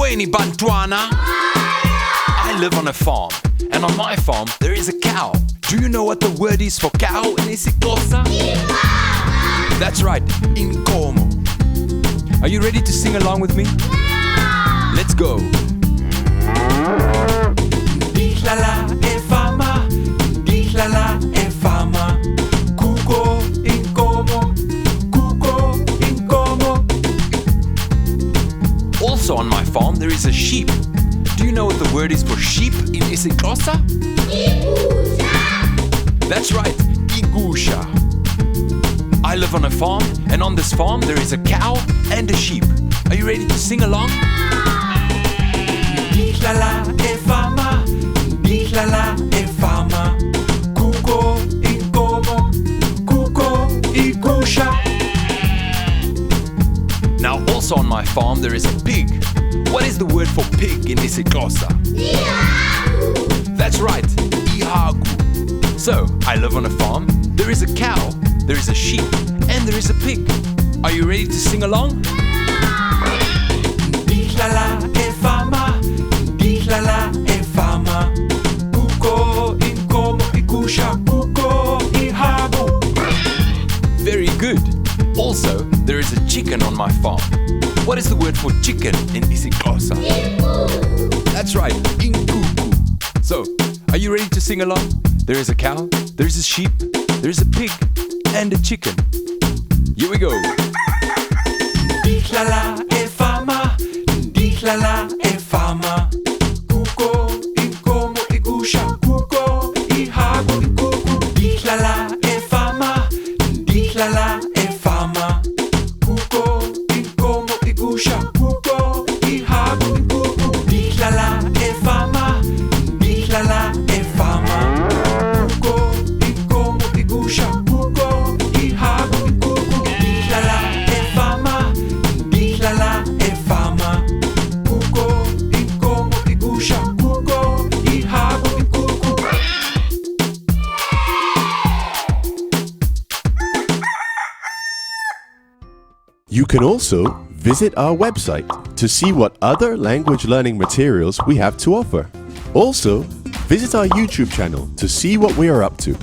Weni Bantwana. I live on a farm, and on my farm there is a cow. Do you know what the word is for cow in isiXhosa? That's right, inkomo. Are you ready to sing along with me? Let's go. Ndihlala efama, ndihlala efama. Kuko inkomo, kuko inkomo. Also on my farm there is a sheep. Do you know what the word is for sheep in isiXhosa? That's right, igusha. I live on a farm, and on this farm there is a cow and a sheep. Are you ready to sing along? Ndihlala efama, ndihlala efama. Kuko inkomo, kuko igusha. Now also on my farm there is a pig. What is the word for pig in isiXhosa? That's right, ihagu. So, I live on a farm, there is a cow, there is a sheep, and there is a pig. Are you ready to sing along? Ndihlala efama, ndihlala efama. Kuko inkomo igusha, kuko ihagu. Very good. Also, there is a chicken on my farm. What is the word for chicken in isiXhosa? That's right, inkuku. So, are you ready to sing along? There is a cow, there is a sheep, there is a pig, and a chicken. Here we go. Ndihlala efama, ndihlala efama. Kuko inkomo igusha, kuko ihagu ikuku. Ndihlala efama, ndihlala efama. Kuko inkomo igusha, kuko ihagu ikuku. Ndihlala efama, ndihlala efama. You can also visit our website to see what other language learning materials we have to offer. Also, visit our YouTube channel to see what we are up to.